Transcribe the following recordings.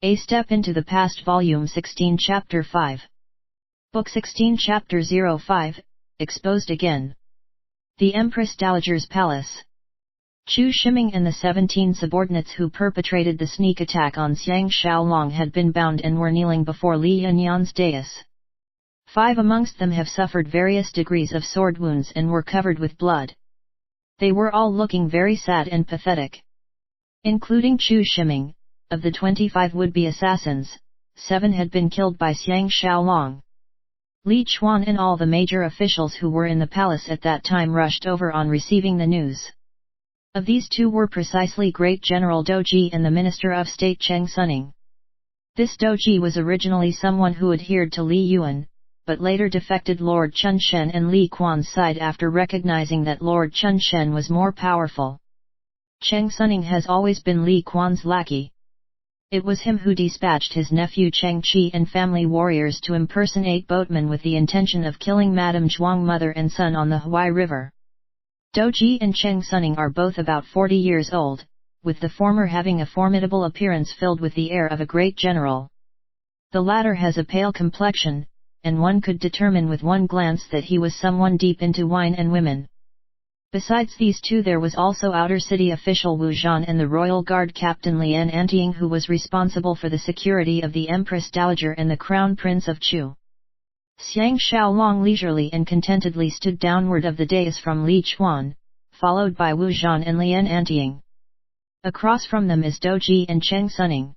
A Step into the Past Volume 16 Chapter 5. Book 16 Chapter 05, Exposed Again. The Empress Dowager's Palace. Chu Shiming and the 17 subordinates who perpetrated the sneak attack on Xiang Xiaolong had been bound and were kneeling before Li Yanyan's dais. 5 amongst them have suffered various degrees of sword wounds and were covered with blood. They were all looking very sad and pathetic. Including Chu Shiming. Of the 25 would-be assassins, 7 had been killed by Xiang Xiaolong. Li Chuan and all the major officials who were in the palace at that time rushed over on receiving the news. Of these 2 were precisely Great General Doji and the Minister of State Cheng Suning. This Doji was originally someone who adhered to Li Yuan, but later defected Lord Chun Shen and Li Quan's side after recognizing that Lord Chun Shen was more powerful. Cheng Suning has always been Li Quan's lackey. It was him who dispatched his nephew Cheng Qi and family warriors to impersonate boatmen with the intention of killing Madame Zhuang mother and son on the Huai River. Doji and Cheng Suning are both about 40 years old, with the former having a formidable appearance filled with the air of a great general. The latter has a pale complexion, and one could determine with one glance that he was someone deep into wine and women. Besides these 2 there was also outer city official Wu Zhan and the royal guard captain Lian Anting, who was responsible for the security of the Empress Dowager and the Crown Prince of Chu. Xiang Xiaolong leisurely and contentedly stood downward of the dais from Li Chuan, followed by Wu Zhan and Lian Anting. Across from them is Doji and Cheng Suning.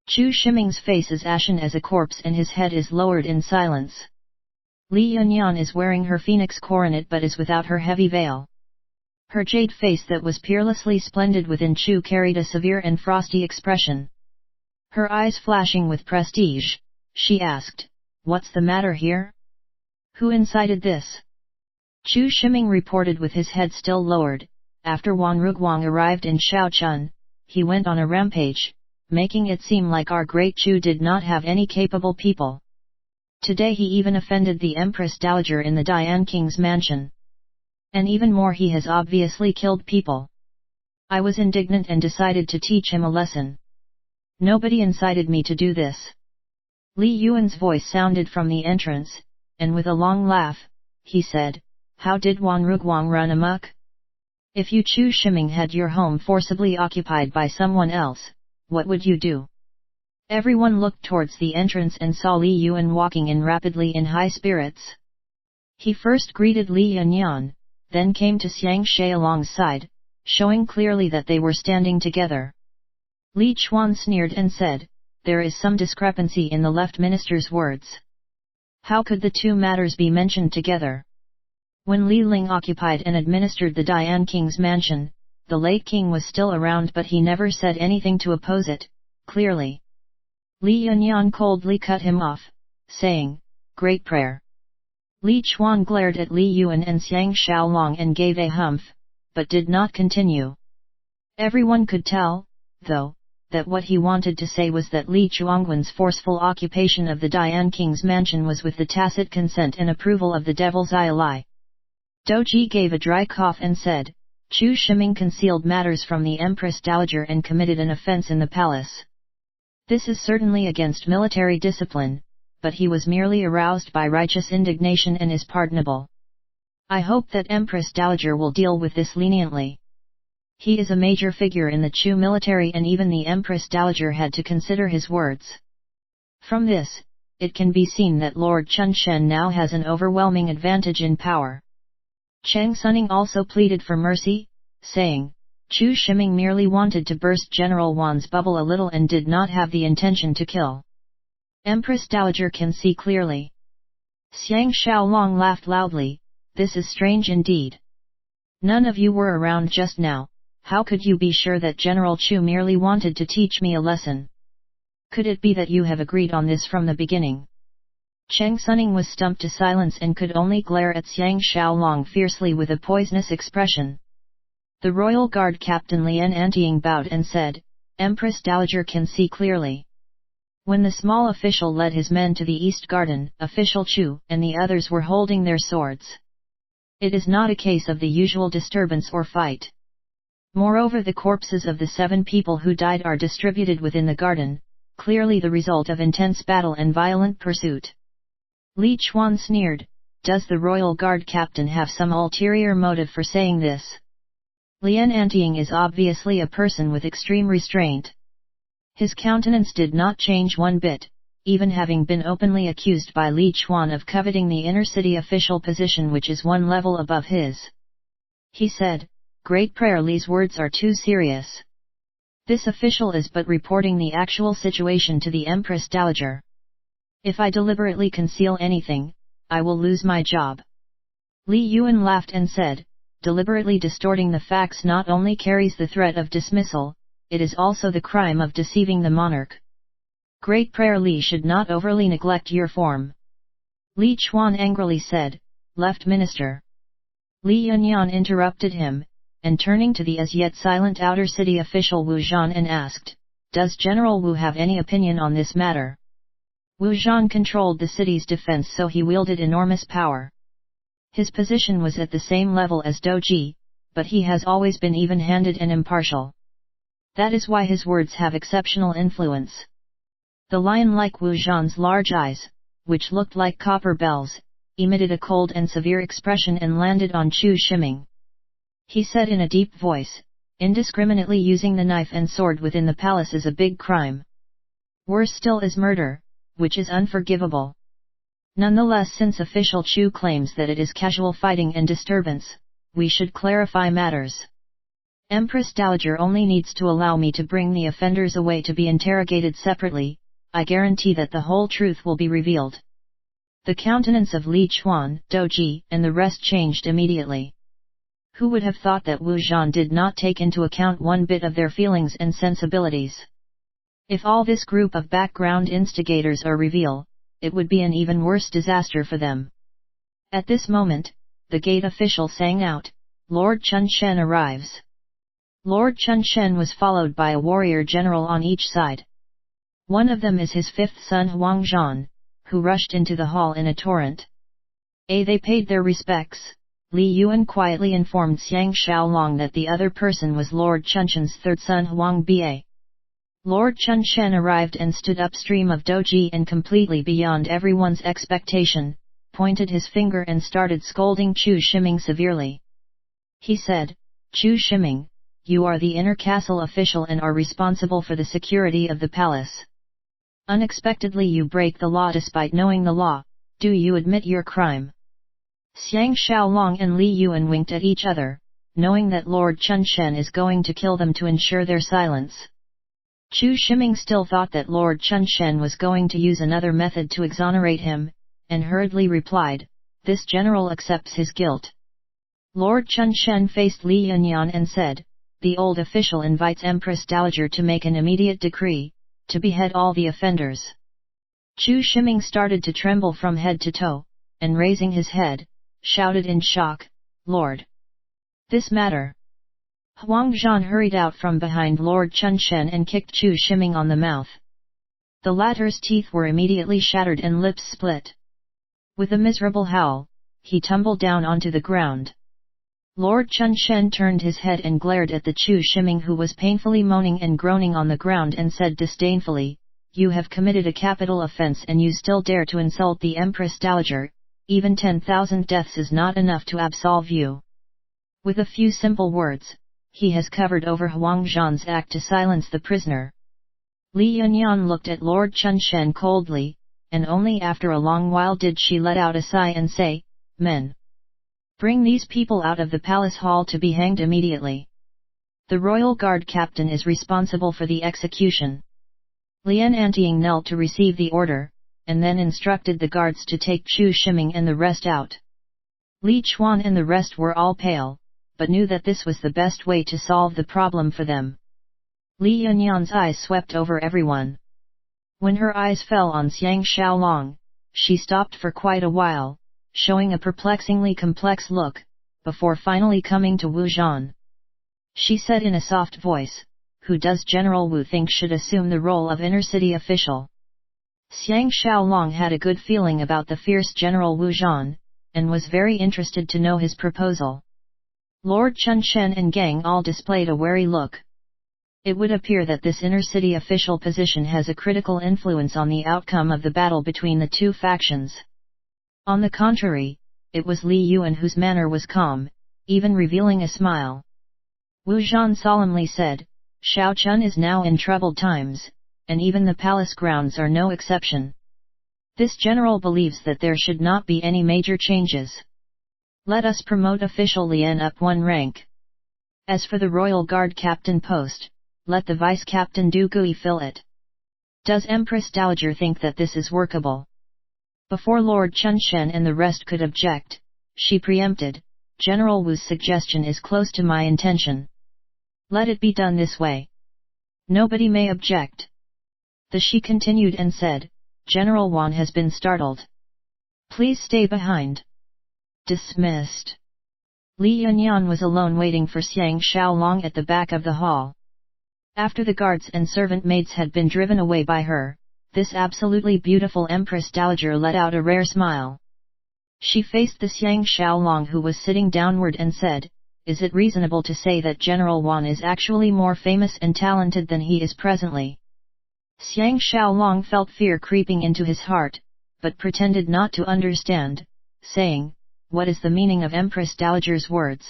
Chu Shiming's face is ashen as a corpse and his head is lowered in silence. Li Yanyan is wearing her phoenix coronet but is without her heavy veil. Her jade face that was peerlessly splendid within Chu carried a severe and frosty expression. Her eyes flashing with prestige, she asked, "What's the matter here? Who incited this?" Chu Shiming reported with his head still lowered, "After Wang Ruguang arrived in Shaochun, he went on a rampage, making it seem like our great Chu did not have any capable people. Today he even offended the Empress Dowager in the Dian King's mansion. And even more, he has obviously killed people. I was indignant and decided to teach him a lesson. Nobody incited me to do this." Li Yuan's voice sounded from the entrance, and with a long laugh, he said, "How did Wang Ruguang run amok? If you Chu Shiming had your home forcibly occupied by someone else, what would you do?" Everyone looked towards the entrance and saw Li Yuan walking in rapidly in high spirits. He first greeted Li Yanyan, then came to Xiang Xiaolong's side, showing clearly that they were standing together. Li Chuan sneered and said, "There is some discrepancy in the left minister's words. How could the 2 matters be mentioned together?" When Li Ling occupied and administered the Dian King's mansion, the late king was still around but he never said anything to oppose it, clearly. Li Yanyan coldly cut him off, saying, "Great prayer." Li Chuan glared at Li Yuan and Xiang Xiaolong and gave a humph, but did not continue. Everyone could tell, though, that what he wanted to say was that Li Chuangwen's forceful occupation of the Dian King's mansion was with the tacit consent and approval of the Devil's Eye Ally. Doji gave a dry cough and said, "Chu Shiming concealed matters from the Empress Dowager and committed an offense in the palace. This is certainly against military discipline, but he was merely aroused by righteous indignation and is pardonable. I hope that Empress Dowager will deal with this leniently. He is a major figure in the Chu military and even the Empress Dowager had to consider his words." From this, it can be seen that Lord Chun Shen now has an overwhelming advantage in power. Cheng Suning also pleaded for mercy, saying, "Chu Shiming merely wanted to burst General Wan's bubble a little and did not have the intention to kill. Empress Dowager can see clearly." Xiang Xiaolong laughed loudly, "This is strange indeed. None of you were around just now, how could you be sure that General Chu merely wanted to teach me a lesson? Could it be that you have agreed on this from the beginning?" Cheng Suning was stumped to silence and could only glare at Xiang Xiaolong fiercely with a poisonous expression. The royal guard captain Lian Anting bowed and said, "Empress Dowager can see clearly." When the small official led his men to the east garden, official Chu and the others were holding their swords. It is not a case of the usual disturbance or fight. Moreover, the corpses of the 7 people who died are distributed within the garden, clearly the result of intense battle and violent pursuit. Li Chuan sneered, "Does the royal guard captain have some ulterior motive for saying this?" Lian Anting is obviously a person with extreme restraint. His countenance did not change one bit, even having been openly accused by Li Chuan of coveting the inner city official position which is one level above his. He said, "Great Prayer Li's words are too serious. This official is but reporting the actual situation to the Empress Dowager. If I deliberately conceal anything, I will lose my job." Li Yuan laughed and said, "Deliberately distorting the facts not only carries the threat of dismissal, it is also the crime of deceiving the monarch. Great Prayer Li should not overly neglect your form." Li Chuan angrily said, "Left Minister." Li Yanyan interrupted him, and turning to the as yet silent outer city official Wu Zhan and asked, "Does General Wu have any opinion on this matter?" Wu Zhan controlled the city's defense, so he wielded enormous power. His position was at the same level as Doji, but he has always been even-handed and impartial. That is why his words have exceptional influence. The lion-like Wu Zhan's large eyes, which looked like copper bells, emitted a cold and severe expression and landed on Chu Shiming. He said in a deep voice, "Indiscriminately using the knife and sword within the palace is a big crime. Worse still is murder, which is unforgivable. Nonetheless, since official Chu claims that it is casual fighting and disturbance, we should clarify matters. Empress Dowager only needs to allow me to bring the offenders away to be interrogated separately. I guarantee that the whole truth will be revealed." The countenance of Li Chuan, Doji, and the rest changed immediately. Who would have thought that Wu Zhan did not take into account one bit of their feelings and sensibilities? If all this group of background instigators are revealed, it would be an even worse disaster for them. At this moment, the gate official sang out, "Lord Chun Shen arrives." Lord Chun Shen was followed by a warrior general on each side. One of them is his fifth son Huang Zhan, who rushed into the hall in a torrent. They paid their respects. Li Yuan quietly informed Xiang Xiaolong that the other person was Lord Chunshen's third son Huang Ba. Lord Chun Shen arrived and stood upstream of Doji and completely beyond everyone's expectation, pointed his finger and started scolding Chu Shiming severely. He said, "Chu Shiming, you are the inner castle official and are responsible for the security of the palace. Unexpectedly you break the law despite knowing the law. Do you admit your crime?" Xiang Xiaolong and Li Yuan winked at each other, knowing that Lord Chun Shen is going to kill them to ensure their silence. Chu Shiming still thought that Lord Chun Shen was going to use another method to exonerate him, and hurriedly replied, "This general accepts his guilt." Lord Chun Shen faced Li Yanyan and said, "The old official invites Empress Dowager to make an immediate decree, to behead all the offenders." Chu Shiming started to tremble from head to toe, and raising his head, shouted in shock, "Lord! This matter!" Huang Zhan hurried out from behind Lord Chun Shen and kicked Chu Shiming on the mouth. The latter's teeth were immediately shattered and lips split. With a miserable howl, he tumbled down onto the ground. Lord Chun Shen turned his head and glared at the Chu Shiming, who was painfully moaning and groaning on the ground, and said disdainfully, "You have committed a capital offense and you still dare to insult the Empress Dowager. Even 10,000 deaths is not enough to absolve you." With a few simple words, he has covered over Huang Zhan's act to silence the prisoner. Li Yanyan looked at Lord Chun Shen coldly, and only after a long while did she let out a sigh and say, "Men! Bring these people out of the palace hall to be hanged immediately. The royal guard captain is responsible for the execution." Lian Anting knelt to receive the order, and then instructed the guards to take Chu Shiming and the rest out. Li Chuan and the rest were all pale, but knew that this was the best way to solve the problem for them. Li Yanyan's eyes swept over everyone. When her eyes fell on Xiang Xiaolong, she stopped for quite a while, showing a perplexingly complex look, before finally coming to Wu Zhan. She said in a soft voice, "Who does General Wu think should assume the role of inner city official?" Xiang Xiaolong had a good feeling about the fierce General Wu Zhan, and was very interested to know his proposal. Lord Chun Shen and Gang all displayed a wary look. It would appear that this inner-city official position has a critical influence on the outcome of the battle between the two factions. On the contrary, it was Li Yuan whose manner was calm, even revealing a smile. Wu Zhan solemnly said, Shao Chun is now in troubled times, and even the palace grounds are no exception. This general believes that there should not be any major changes. Let us promote official Lian up one rank. As for the royal guard captain post, let the vice-captain Du Gui fill it. Does Empress Dowager think that this is workable? Before Lord Chun Shen and the rest could object, she preempted, General Wu's suggestion is close to my intention. Let it be done this way. Nobody may object. She continued and said, General Wan has been startled. Please stay behind. Dismissed. Li Yunyan was alone waiting for Xiang Xiaolong at the back of the hall. After the guards and servant maids had been driven away by her, this absolutely beautiful Empress Dowager let out a rare smile. She faced the Xiang Xiaolong who was sitting downward and said, Is it reasonable to say that General Wan is actually more famous and talented than he is presently? Xiang Xiaolong felt fear creeping into his heart, but pretended not to understand, saying, What is the meaning of Empress Dowager's words?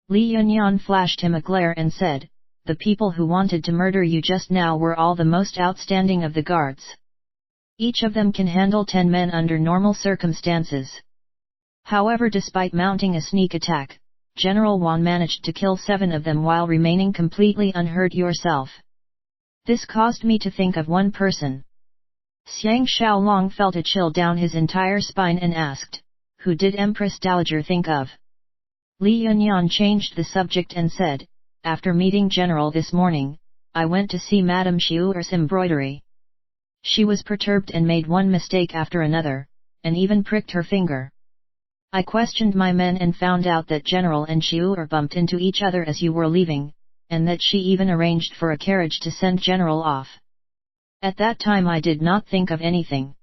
Li Yunyan flashed him a glare and said, The people who wanted to murder you just now were all the most outstanding of the guards. Each of them can handle 10 men under normal circumstances. However, despite mounting a sneak attack, General Wan managed to kill 7 of them while remaining completely unhurt yourself. This caused me to think of one person. Xiang Xiaolong felt a chill down his entire spine and asked, Who did Empress Dowager think of? Li Yunyan changed the subject and said, After meeting General this morning, I went to see Madame Xiu'er's embroidery. She was perturbed and made one mistake after another, and even pricked her finger. I questioned my men and found out that General and Xiu'er bumped into each other as you were leaving, and that she even arranged for a carriage to send General off. At that time I did not think of anything.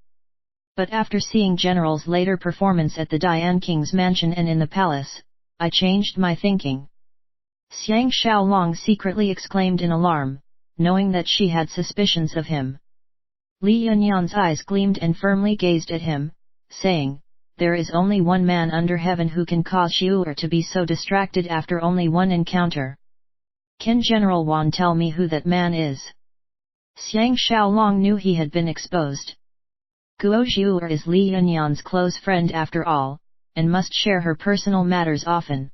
But after seeing General's later performance at the Dian King's mansion and in the palace, I changed my thinking. Xiang Xiaolong secretly exclaimed in alarm, knowing that she had suspicions of him. Li Yunyan's eyes gleamed and firmly gazed at him, saying, There is only one man under heaven who can cause Xiu'er to be so distracted after only one encounter. Can General Wan tell me who that man is? Xiang Xiaolong knew he had been exposed. Guo Xiu'er is Li Yunyan's close friend after all, and must share her personal matters often.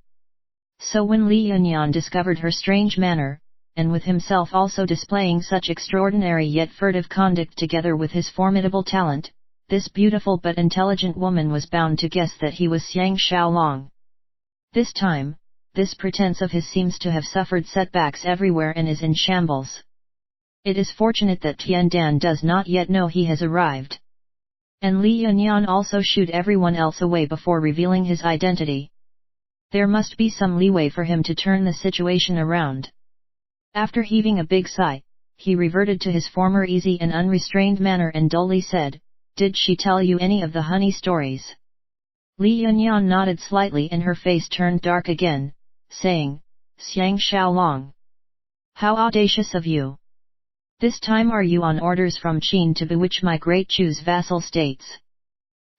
So when Li Yunyan discovered her strange manner, and with himself also displaying such extraordinary yet furtive conduct together with his formidable talent, this beautiful but intelligent woman was bound to guess that he was Xiang Xiaolong. This time, this pretense of his seems to have suffered setbacks everywhere and is in shambles. It is fortunate that Tian Dan does not yet know he has arrived. And Li Yunyan also shooed everyone else away before revealing his identity. There must be some leeway for him to turn the situation around. After heaving a big sigh, he reverted to his former easy and unrestrained manner and dully said, Did she tell you any of the honey stories? Li Yunyan nodded slightly and her face turned dark again, saying, Xiang Xiaolong. How audacious of you! This time are you on orders from Qin to bewitch my great Chu's vassal states?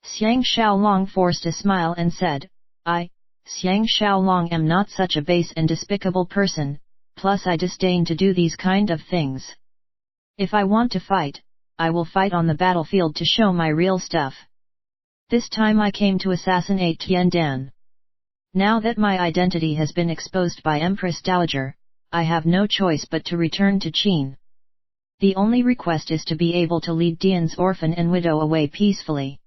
Xiang Xiaolong forced a smile and said, I, Xiang Xiaolong am not such a base and despicable person, plus I disdain to do these kind of things. If I want to fight, I will fight on the battlefield to show my real stuff. This time I came to assassinate Tian Dan. Now that my identity has been exposed by Empress Dowager, I have no choice but to return to Qin. The only request is to be able to lead Dian's orphan and widow away peacefully.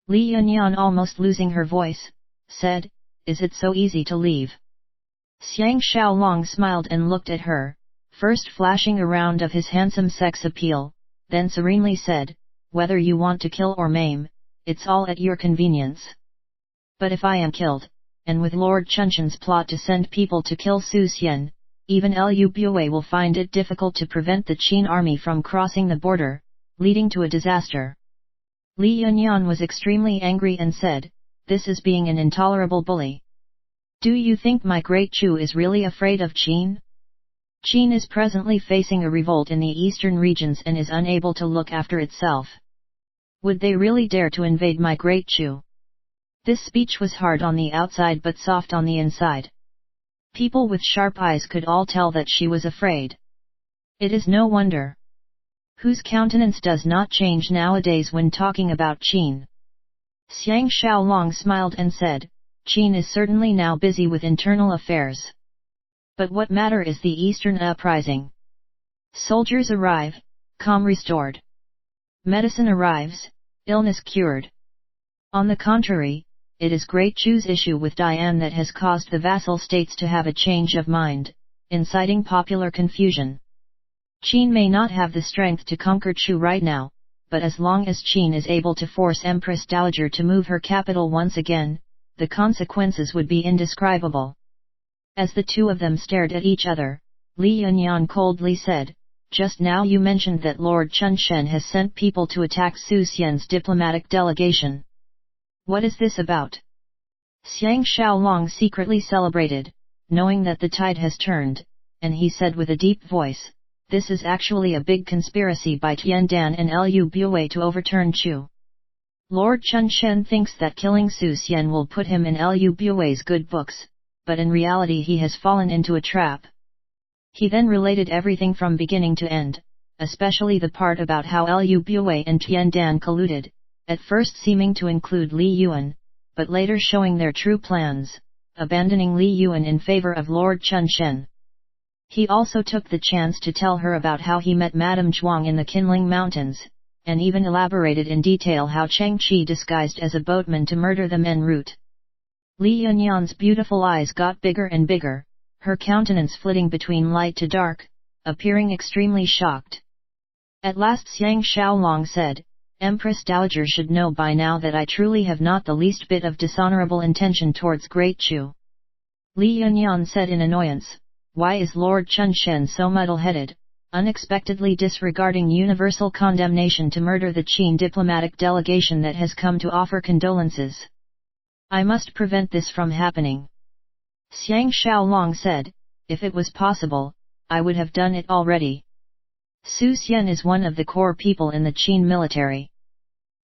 Li Yunyan, almost losing her voice, said, Is it so easy to leave? Xiang Xiaolong smiled and looked at her, first flashing a round of his handsome sex appeal, then serenely said, Whether you want to kill or maim, it's all at your convenience. But if I am killed, and with Lord Chunshan's plot to send people to kill Su Xian, even Liu Bue will find it difficult to prevent the Qin army from crossing the border, leading to a disaster. Li Yunyan was extremely angry and said, This is being an intolerable bully. Do you think my great Chu is really afraid of Qin? Qin is presently facing a revolt in the eastern regions and is unable to look after itself. Would they really dare to invade my great Chu? This speech was hard on the outside but soft on the inside. People with sharp eyes could all tell that she was afraid. It is no wonder. Whose countenance does not change nowadays when talking about Qin? Xiang Xiaolong smiled and said, Qin is certainly now busy with internal affairs. But what matter is the eastern uprising? Soldiers arrive, calm restored. Medicine arrives, illness cured. On the contrary, it is Great Chu's issue with Dian that has caused the vassal states to have a change of mind, inciting popular confusion. Qin may not have the strength to conquer Chu right now, but as long as Qin is able to force Empress Dowager to move her capital once again, the consequences would be indescribable. As the two of them stared at each other, Li Yunyan coldly said, Just now you mentioned that Lord Chun Shen has sent people to attack Su Xian's diplomatic delegation. What is this about? Xiang Xiaolong secretly celebrated, knowing that the tide has turned, and he said with a deep voice, This is actually a big conspiracy by Tian Dan and Lu Bue to overturn Chu. Lord Chun Shen thinks that killing Su Xian will put him in Lu Bue's good books, but in reality he has fallen into a trap. He then related everything from beginning to end, especially the part about how Lu Bue and Tian Dan colluded, at first seeming to include Li Yuan, but later showing their true plans, abandoning Li Yuan in favor of Lord Chun Shen. He also took the chance to tell her about how he met Madame Zhuang in the Qinling Mountains, and even elaborated in detail how Cheng Qi disguised as a boatman to murder them en route. Li Yunyan's beautiful eyes got bigger and bigger, her countenance flitting between light to dark, appearing extremely shocked. At last Xiang Xiaolong said, Empress Dowager should know by now that I truly have not the least bit of dishonorable intention towards Great Chu. Li Yunyan said in annoyance, Why is Lord Chun Shen so muddle-headed, unexpectedly disregarding universal condemnation to murder the Qin diplomatic delegation that has come to offer condolences? I must prevent this from happening. Xiang Xiaolong said, If it was possible, I would have done it already. Su Xian is one of the core people in the Qin military.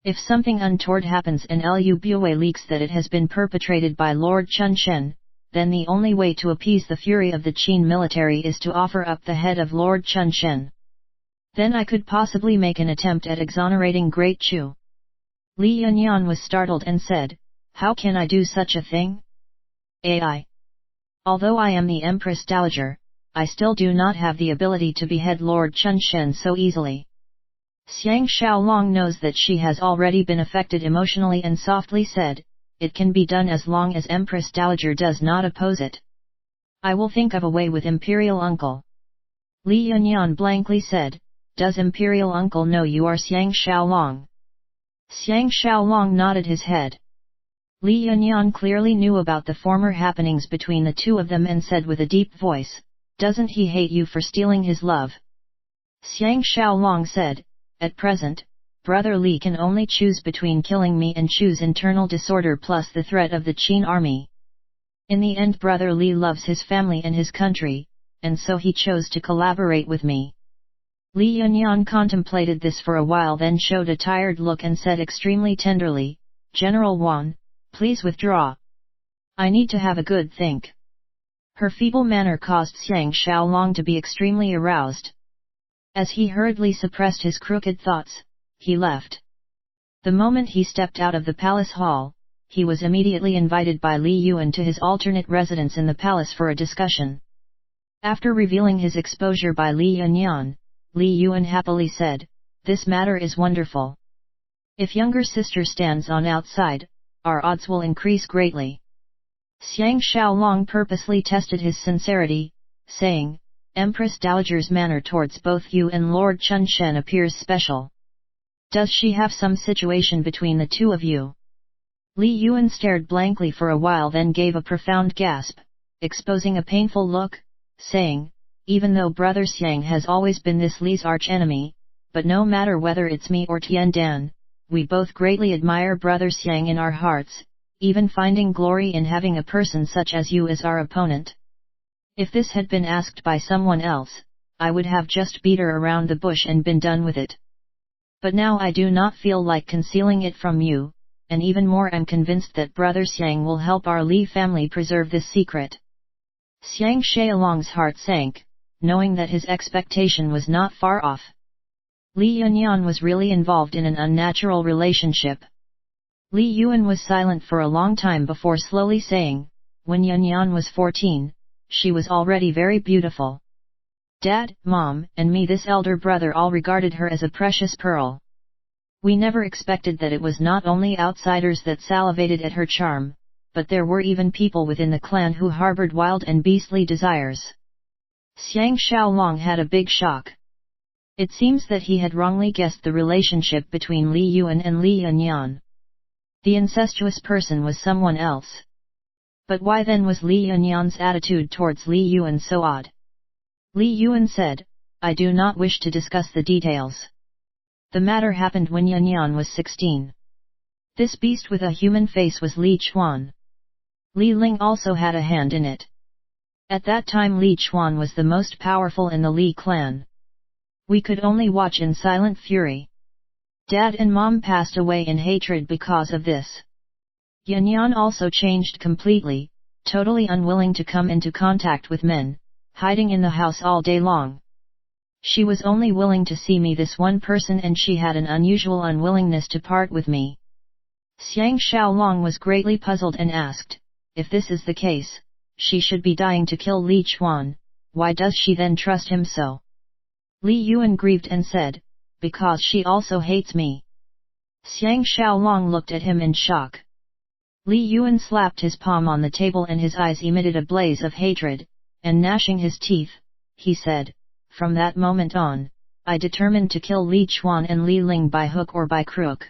If something untoward happens and Lu Bue leaks that it has been perpetrated by Lord Chun Shen, then the only way to appease the fury of the Qin military is to offer up the head of Lord Chun Shen. Then I could possibly make an attempt at exonerating Great Chu. Li Yunyan was startled and said, How can I do such a thing? AI. Although I am the Empress Dowager, I still do not have the ability to behead Lord Chun Shen so easily. Xiang Xiaolong knows that she has already been affected emotionally and softly said, It can be done as long as Empress Dowager does not oppose it. I will think of a way with Imperial Uncle. Li Yunyan blankly said, Does Imperial Uncle know you are Xiang Xiaolong? Xiang Xiaolong nodded his head. Li Yunyan clearly knew about the former happenings between the two of them and said with a deep voice, Doesn't he hate you for stealing his love? Xiang Xiaolong said, At present, Brother Li can only choose between killing me and Chu's internal disorder plus the threat of the Qin army. In the end Brother Li loves his family and his country, and so he chose to collaborate with me. Li Yunyan contemplated this for a while, then showed a tired look and said extremely tenderly, General Wan, please withdraw. I need to have a good think. Her feeble manner caused Xiang Xiaolong to be extremely aroused. As he hurriedly suppressed his crooked thoughts, he left. The moment he stepped out of the palace hall, he was immediately invited by Li Yuan to his alternate residence in the palace for a discussion. After revealing his exposure by Li Yunyan, Li Yuan happily said, This matter is wonderful. If younger sister stands on outside, our odds will increase greatly. Xiang Xiaolong purposely tested his sincerity, saying, Empress Dowager's manner towards both you and Lord Chun Shen appears special. Does she have some situation between the two of you? Li Yuan stared blankly for a while, then gave a profound gasp, exposing a painful look, saying, Even though Brother Xiang has always been this Li's archenemy, but no matter whether it's me or Tian Dan, we both greatly admire Brother Xiang in our hearts, even finding glory in having a person such as you as our opponent. If this had been asked by someone else, I would have just beat her around the bush and been done with it. But now I do not feel like concealing it from you, and even more am convinced that Brother Xiang will help our Li family preserve this secret. Xiang Xiaolong's heart sank, knowing that his expectation was not far off. Li Yunyan was really involved in an unnatural relationship. Li Yuan was silent for a long time before slowly saying, when Yunyan was 14, she was already very beautiful. Dad, Mom, and me, this elder brother, all regarded her as a precious pearl. We never expected that it was not only outsiders that salivated at her charm, but there were even people within the clan who harbored wild and beastly desires. Xiang Xiaolong had a big shock. It seems that he had wrongly guessed the relationship between Li Yuan and Li Yunyan. The incestuous person was someone else. But why then was Li Yunyan's attitude towards Li Yuan so odd? Li Yuan said, I do not wish to discuss the details. The matter happened when Yunyan was 16. This beast with a human face was Li Chuan. Li Ling also had a hand in it. At that time Li Chuan was the most powerful in the Li clan. We could only watch in silent fury. Dad and Mom passed away in hatred because of this. Yunyan also changed completely, totally unwilling to come into contact with men, hiding in the house all day long. She was only willing to see me, this one person, and she had an unusual unwillingness to part with me. Xiang Xiaolong was greatly puzzled and asked, if this is the case, she should be dying to kill Li Chuan, why does she then trust him so? Li Yuan grieved and said, because she also hates me. Xiang Xiaolong looked at him in shock. Li Yuan slapped his palm on the table and his eyes emitted a blaze of hatred, and gnashing his teeth, he said, from that moment on, I determined to kill Li Chuan and Li Ling by hook or by crook.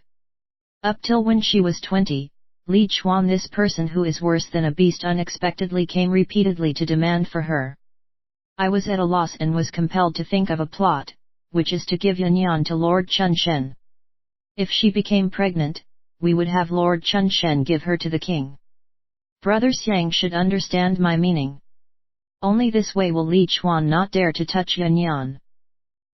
Up till when she was 20, Li Chuan, this person who is worse than a beast, unexpectedly came repeatedly to demand for her. I was at a loss and was compelled to think of a plot, which is to give Yunyan to Lord Chun Shen. If she became pregnant, we would have Lord Chun Shen give her to the king. Brother Xiang should understand my meaning. Only this way will Li Chuan not dare to touch Yunyan.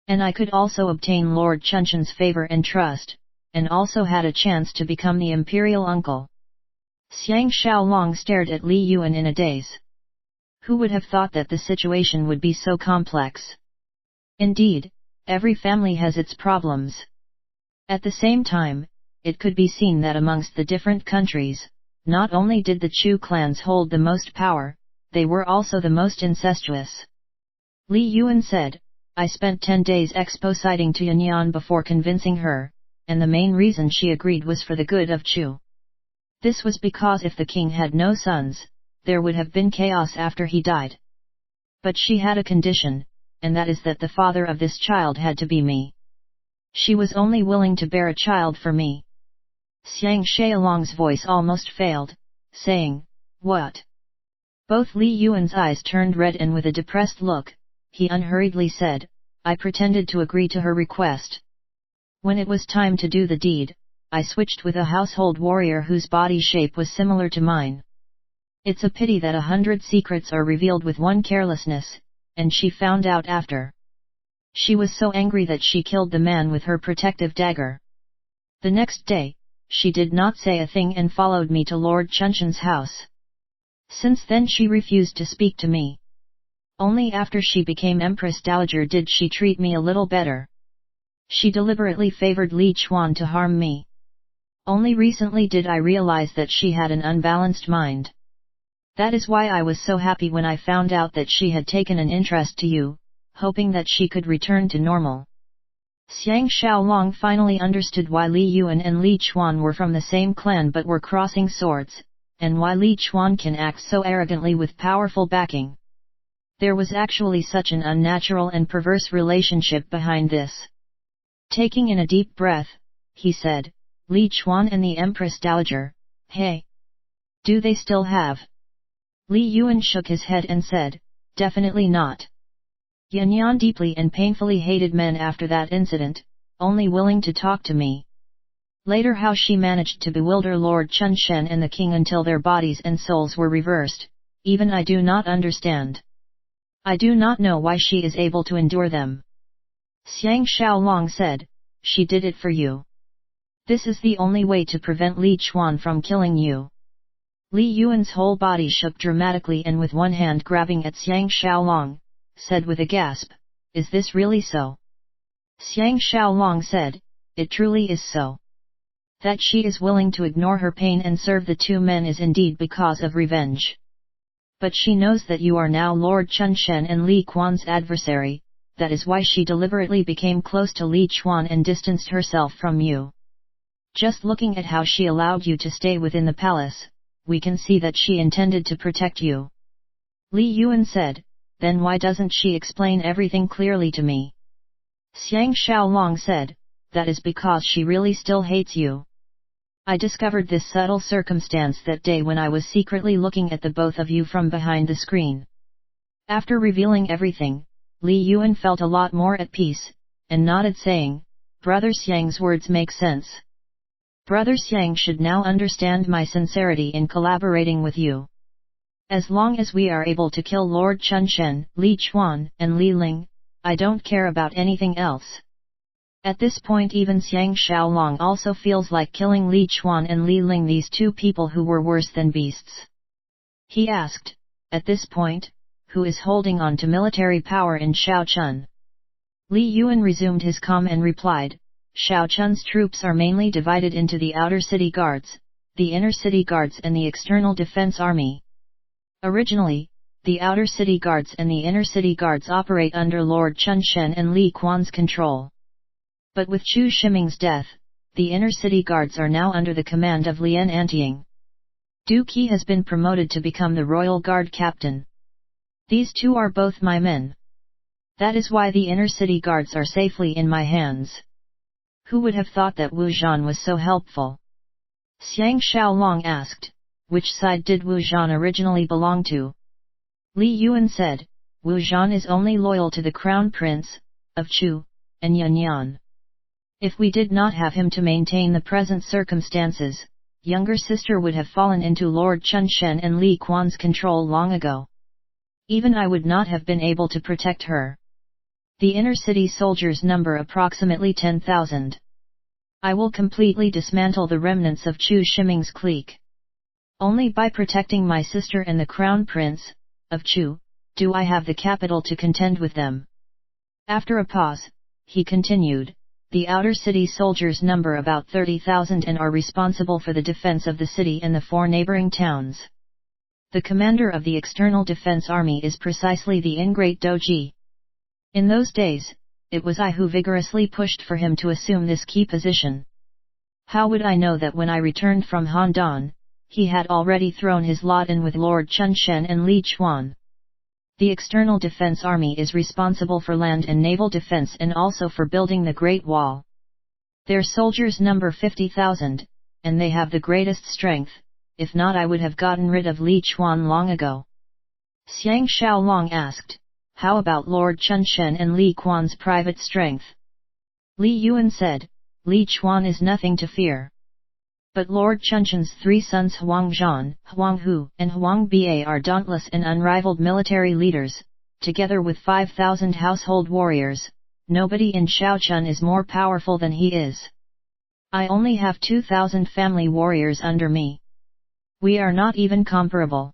And I could also obtain Lord Chun Shen's favor and trust, and also had a chance to become the imperial uncle. Xiang Xiaolong stared at Li Yuan in a daze. Who would have thought that the situation would be so complex? Indeed, every family has its problems. At the same time, it could be seen that amongst the different countries, not only did the Chu clans hold the most power, they were also the most incestuous. Li Yuan said, I spent 10 days expositing to Yunyan before convincing her, and the main reason she agreed was for the good of Chu. This was because if the king had no sons, there would have been chaos after he died. But she had a condition, and that is that the father of this child had to be me. She was only willing to bear a child for me. Xiang Xiaolong's voice almost failed, saying, what? Both Li Yuan's eyes turned red, and with a depressed look, he unhurriedly said, I pretended to agree to her request. When it was time to do the deed, I switched with a household warrior whose body shape was similar to mine. It's a pity that 100 secrets are revealed with one carelessness, and she found out after. She was so angry that she killed the man with her protective dagger. The next day, she did not say a thing and followed me to Lord Chun Shen's house. Since then she refused to speak to me. Only after she became Empress Dowager did she treat me a little better. She deliberately favored Li Chuan to harm me. Only recently did I realize that she had an unbalanced mind. That is why I was so happy when I found out that she had taken an interest to you, hoping that she could return to normal. Xiang Xiaolong finally understood why Li Yuan and Li Chuan were from the same clan but were crossing swords, and why Li Chuan can act so arrogantly with powerful backing. There was actually such an unnatural and perverse relationship behind this. Taking in a deep breath, he said, Li Chuan and the Empress Dowager, hey! Do they still have? Li Yuan shook his head and said, definitely not. Yunyan deeply and painfully hated men after that incident, only willing to talk to me. Later how she managed to bewilder Lord Chun Shen and the king until their bodies and souls were reversed, even I do not understand. I do not know why she is able to endure them. Xiang Xiaolong said, she did it for you. This is the only way to prevent Li Chuan from killing you. Li Yuan's whole body shook dramatically and with one hand grabbing at Xiang Xiaolong, said with a gasp, is this really so? Xiang Xiaolong said, it truly is so. That she is willing to ignore her pain and serve the two men is indeed because of revenge. But she knows that you are now Lord Chunshen and Li Quan's adversary, that is why she deliberately became close to Li Chuan and distanced herself from you. Just looking at how she allowed you to stay within the palace, we can see that she intended to protect you. Li Yuan said, then why doesn't she explain everything clearly to me? Xiang Xiaolong said, that is because she really still hates you. I discovered this subtle circumstance that day when I was secretly looking at the both of you from behind the screen. After revealing everything, Li Yuan felt a lot more at peace, and nodded saying, Brother Xiang's words make sense. Brother Xiang should now understand my sincerity in collaborating with you. As long as we are able to kill Lord Chunshen, Li Chuan, and Li Ling, I don't care about anything else. At this point even Xiang Xiaolong also feels like killing Li Chuan and Li Ling, these two people who were worse than beasts. He asked, at this point, who is holding on to military power in Shaochun? Li Yuan resumed his calm and replied, Shaochun's troops are mainly divided into the outer city guards, the inner city guards and the external defense army. Originally, the outer city guards and the inner city guards operate under Lord Chunshen and Li Quan's control. But with Chu Shiming's death, the inner city guards are now under the command of Lian Antiang. Du Qi has been promoted to become the royal guard captain. These two are both my men. That is why the inner city guards are safely in my hands. Who would have thought that Wu Zhan was so helpful? Xiang Xiaolong asked, which side did Wu Zhan originally belong to? Li Yuan said, Wu Zhan is only loyal to the crown prince, of Chu, and Yanyan. If we did not have him to maintain the present circumstances, younger sister would have fallen into Lord Chunshen and Li Quan's control long ago. Even I would not have been able to protect her. The inner city soldiers number approximately 10,000. I will completely dismantle the remnants of Chu Shiming's clique. Only by protecting my sister and the crown prince, of Chu, do I have the capital to contend with them. After a pause, he continued, the outer city soldiers number about 30,000 and are responsible for the defense of the city and the 4 neighboring towns. The commander of the external defense army is precisely the ingrate Doji. In those days, it was I who vigorously pushed for him to assume this key position. How would I know that when I returned from Handan, he had already thrown his lot in with Lord Chunshen and Li Chuan? The external defense army is responsible for land and naval defense and also for building the Great Wall. Their soldiers number 50,000, and they have the greatest strength, if not I would have gotten rid of Li Chuan long ago. Xiang Xiaolong asked, how about Lord Chunshen and Li Quan's private strength? Li Yuan said, Li Chuan is nothing to fear. But Lord Chunshen's 3 sons Huang Zhan, Huang Hu, and Huang Ba are dauntless and unrivaled military leaders, together with 5,000 household warriors. Nobody in Shaochun is more powerful than he is. I only have 2,000 family warriors under me. We are not even comparable.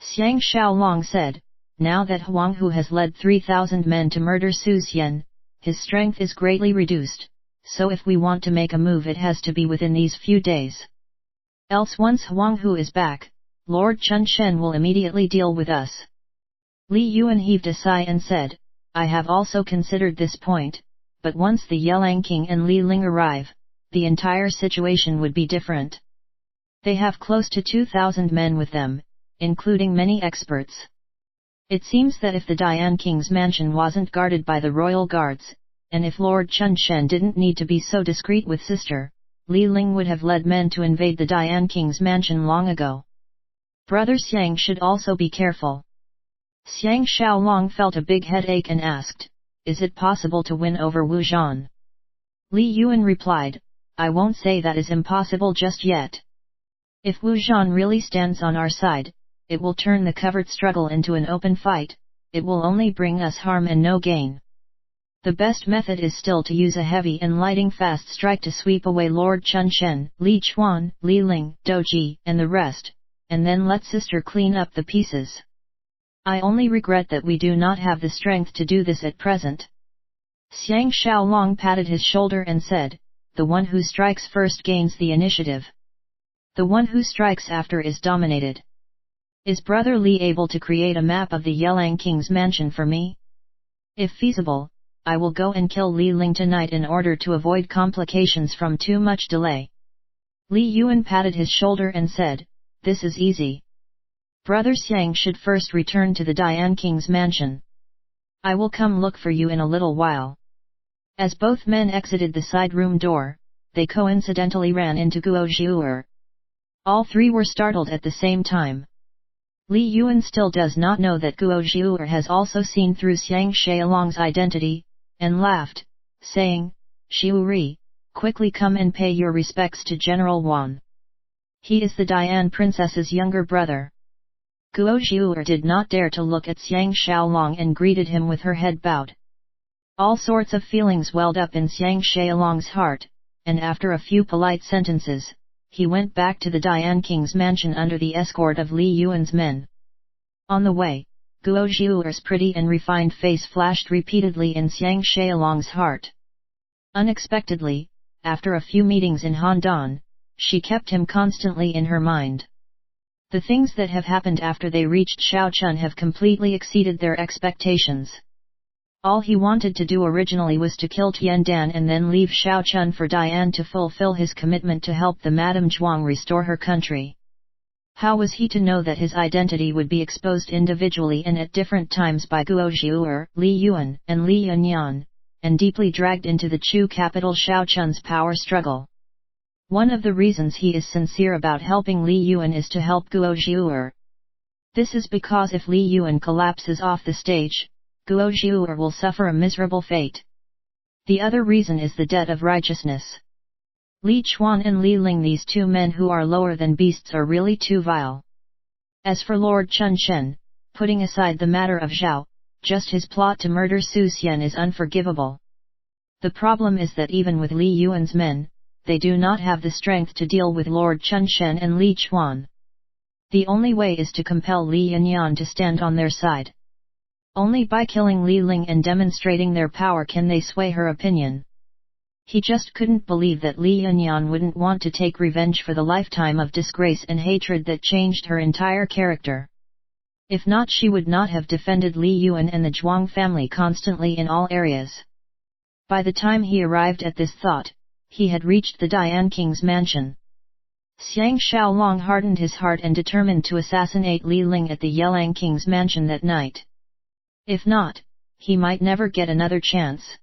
Xiang Xiaolong said, now that Huang Hu has led 3,000 men to murder Su Xian, his strength is greatly reduced, so if we want to make a move it has to be within these few days. Else once Huang Hu is back, Lord Chunshen will immediately deal with us. Li Yuan heaved a sigh and said, I have also considered this point, but once the Yelang King and Li Ling arrive, the entire situation would be different. They have close to 2,000 men with them, including many experts. It seems that if the Dian King's mansion wasn't guarded by the royal guards, and if Lord Chunshen didn't need to be so discreet with sister, Li Ling would have led men to invade the Dian King's mansion long ago. Brother Xiang should also be careful. Xiang Xiaolong felt a big headache and asked, is it possible to win over Wu Zhan? Li Yuan replied, I won't say that is impossible just yet. If Wu Zhan really stands on our side, it will turn the covert struggle into an open fight, it will only bring us harm and no gain. The best method is still to use a heavy and lightning fast strike to sweep away Lord Chun Shen, Li Chuan, Li Ling, Doji, and the rest, and then let sister clean up the pieces. I only regret that we do not have the strength to do this at present. Xiang Xiaolong patted his shoulder and said, the one who strikes first gains the initiative. The one who strikes after is dominated. Is Brother Li able to create a map of the Yelang King's mansion for me? If feasible, I will go and kill Li Ling tonight in order to avoid complications from too much delay. Li Yuan patted his shoulder and said, this is easy. Brother Xiang should first return to the Dian King's mansion. I will come look for you in a little while. As both men exited the side room door, they coincidentally ran into Guo Zhiur. All three were startled at the same time. Li Yuan still does not know that Guo Zhiur has also seen through Xiang Xiaolong's identity, and laughed, saying, Xiuri, quickly come and pay your respects to General Wan. He is the Dian princess's younger brother. Guo Zhiur did not dare to look at Xiang Xiaolong and greeted him with her head bowed. All sorts of feelings welled up in Xiang Xiaolong's heart, and after a few polite sentences, he went back to the Dian King's mansion under the escort of Li Yuan's men. On the way, Guo Zhiur's pretty and refined face flashed repeatedly in Xiang Xiaolong's heart. Unexpectedly, after a few meetings in Handan, she kept him constantly in her mind. The things that have happened after they reached Shaochun have completely exceeded their expectations. All he wanted to do originally was to kill Tiandan and then leave Shaochun for Dian to fulfill his commitment to help the Madame Zhuang restore her country. How was he to know that his identity would be exposed individually and at different times by Guo Zhiur, Li Yuan, and Li Yanyan, and deeply dragged into the Chu capital Shaochun's power struggle? One of the reasons he is sincere about helping Li Yuan is to help Guo Zhiur. This is because if Li Yuan collapses off the stage, Guo Zhiur will suffer a miserable fate. The other reason is the debt of righteousness. Li Chuan and Li Ling, these two men who are lower than beasts, are really too vile. As for Lord Chun Shen, putting aside the matter of Zhao, just his plot to murder Su Xian is unforgivable. The problem is that even with Li Yuan's men, they do not have the strength to deal with Lord Chun Shen and Li Chuan. The only way is to compel Li Yanyan to stand on their side. Only by killing Li Ling and demonstrating their power can they sway her opinion. He just couldn't believe that Li Yanyan wouldn't want to take revenge for the lifetime of disgrace and hatred that changed her entire character. If not, she would not have defended Li Yuan and the Zhuang family constantly in all areas. By the time he arrived at this thought, he had reached the Dian King's mansion. Xiang Xiaolong hardened his heart and determined to assassinate Li Ling at the Yelang King's mansion that night. If not, he might never get another chance.